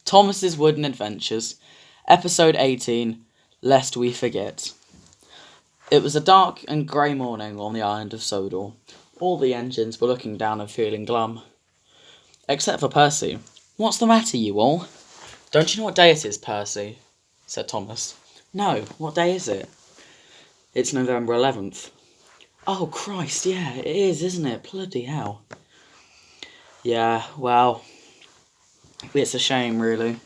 Thomas's Wooden Adventures, Episode 18, Lest We Forget. It was a dark and grey morning on the island of Sodor. All the engines were looking down and feeling glum. Except for Percy. "What's the matter, you all?" "Don't you know what day it is, Percy?" said Thomas. "No, what day is it?" "It's November 11th. "Oh, Christ, yeah, it is, isn't it? Bloody hell." "Yeah, well, it's a shame, really."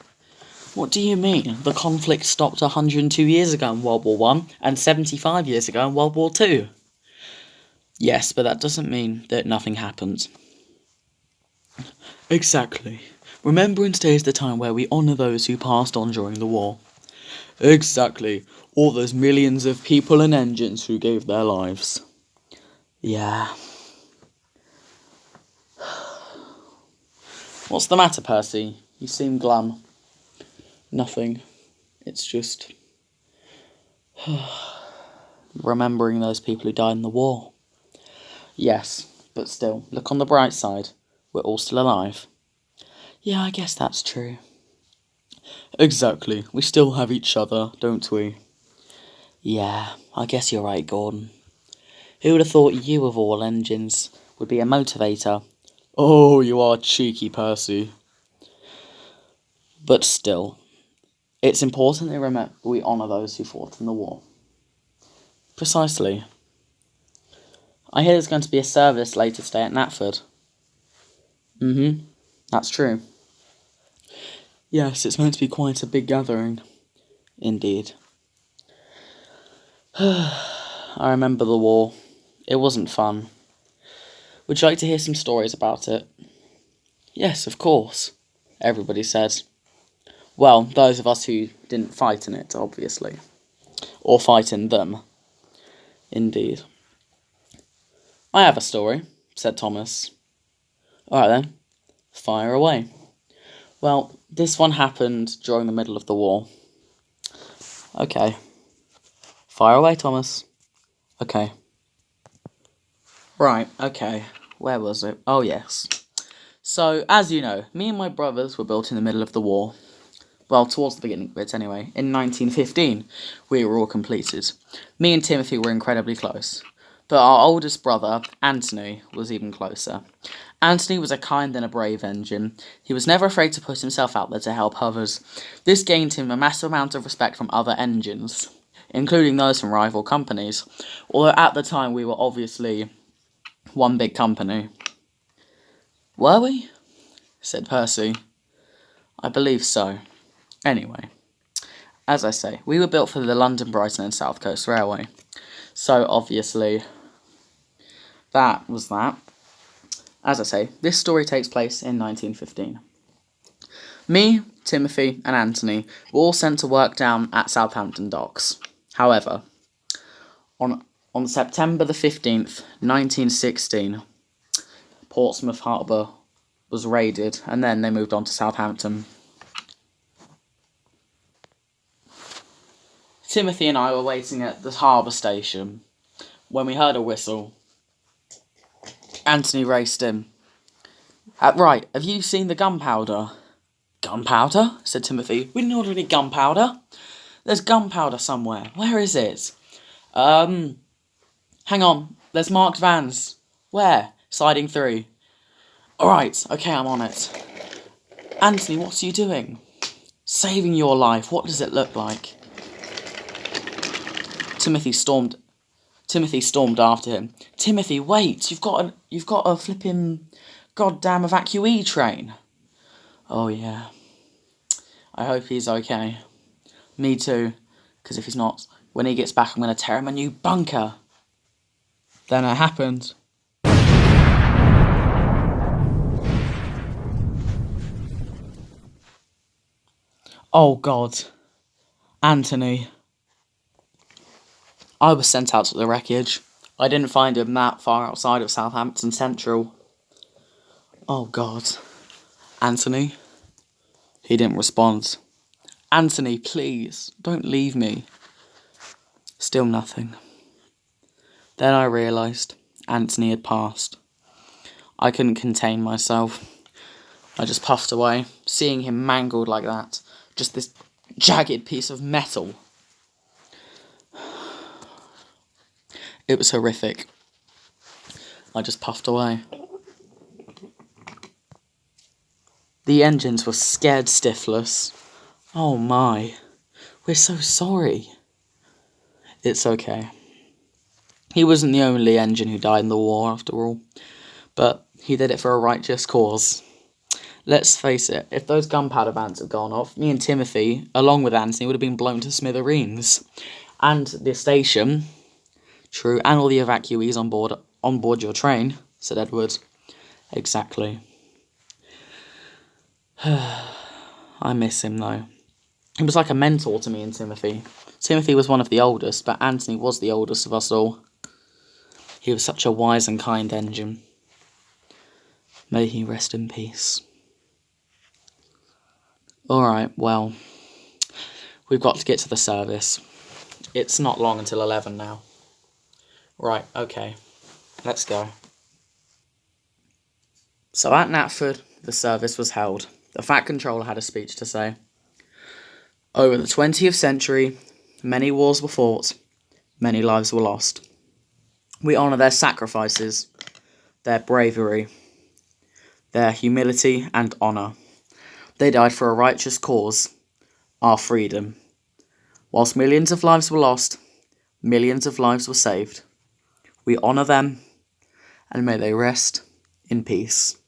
"What do you mean? The conflict stopped 102 years ago in World War One and 75 years ago in World War Two." "Yes, but that doesn't mean that nothing happened." "Exactly. Remembrance Day is the time where we honour those who passed on during the war." "Exactly. All those millions of people and engines who gave their lives." "Yeah." "What's the matter, Percy? You seem glum." "Nothing. It's just remembering those people who died in the war." "Yes, but still, look on the bright side. We're all still alive." "Yeah, I guess that's true." "Exactly. We still have each other, don't we?" "Yeah, I guess you're right, Gordon. Who would have thought you, of all engines, would be a motivator?" "Oh, you are cheeky, Percy." "But still, it's important that we honour those who fought in the war." "Precisely. I hear there's going to be a service later today at Knapford." That's true." "Yes, it's meant to be quite a big gathering." "Indeed." "I remember the war. It wasn't fun. Would you like to hear some stories about it?" "Yes, of course," everybody said. Well, those of us who didn't fight in it, obviously. Or fight in them. Indeed. "I have a story," said Thomas. "Alright then, fire away." "Well, this one happened during the middle of the war." "Okay. Fire away, Thomas." "Okay. Right, okay. Where was it? Oh, yes. So, as you know, me and my brothers were built in the middle of the war. Well, towards the beginning of it, anyway. In 1915, we were all completed. Me and Timothy were incredibly close. But our oldest brother, Anthony, was even closer. Anthony was a kind and a brave engine. He was never afraid to put himself out there to help others. This gained him a massive amount of respect from other engines, including those from rival companies. Although at the time we were obviously one big company. "Were we?" said Percy. "I believe so. Anyway, as I say, we were built for the London, Brighton and South Coast Railway. So, obviously, that was that. As I say, this story takes place in 1915. Me, Timothy, and Anthony were all sent to work down at Southampton Docks. However, on September the 15th, 1916, Portsmouth Harbour was raided, and then they moved on to Southampton. Timothy and I were waiting at the harbour station when we heard a whistle. Anthony raced in. Right, have you seen the gunpowder?" "Gunpowder?" said Timothy. "We didn't order any gunpowder." "There's gunpowder somewhere. Where is it?" Hang on. There's marked vans." "Where?" "Siding 3. "Alright, okay, I'm on it." "Anthony, what are you doing?" "Saving your life. What does it look like?" Timothy stormed after him. "Timothy, wait! You've got a flipping goddamn evacuee train." "Oh yeah. I hope he's okay." "Me too, because if he's not, when he gets back I'm going to tear him a new bunker." Then it happened. Oh God. Anthony. I was sent out to the wreckage. I didn't find him that far outside of Southampton Central. Oh God. Anthony? He didn't respond. "Anthony, please, don't leave me." Still nothing. Then I realised Anthony had passed. I couldn't contain myself. I just puffed away, seeing him mangled like that. Just this jagged piece of metal. It was horrific. I just puffed away. The engines were scared stiffless. Oh my. We're so sorry. It's okay. He wasn't the only engine who died in the war, after all. But he did it for a righteous cause. Let's face it, if those gunpowder vents had gone off, me and Timothy, along with Anthony, would have been blown to smithereens. And the station, true, and all the evacuees on board your train, said Edward. Exactly. I miss him, though. He was like a mentor to me and Timothy. Timothy was one of the oldest, but Anthony was the oldest of us all. He was such a wise and kind engine. May he rest in peace. Alright, well, we've got to get to the service. It's not long until 11 now. Right, okay, let's go. So at Knapford, the service was held. The Fat Controller had a speech to say. Over the 20th century, many wars were fought, many lives were lost. We honour their sacrifices, their bravery, their humility and honour. They died for a righteous cause, our freedom. Whilst millions of lives were lost, millions of lives were saved. We honour them, and may they rest in peace.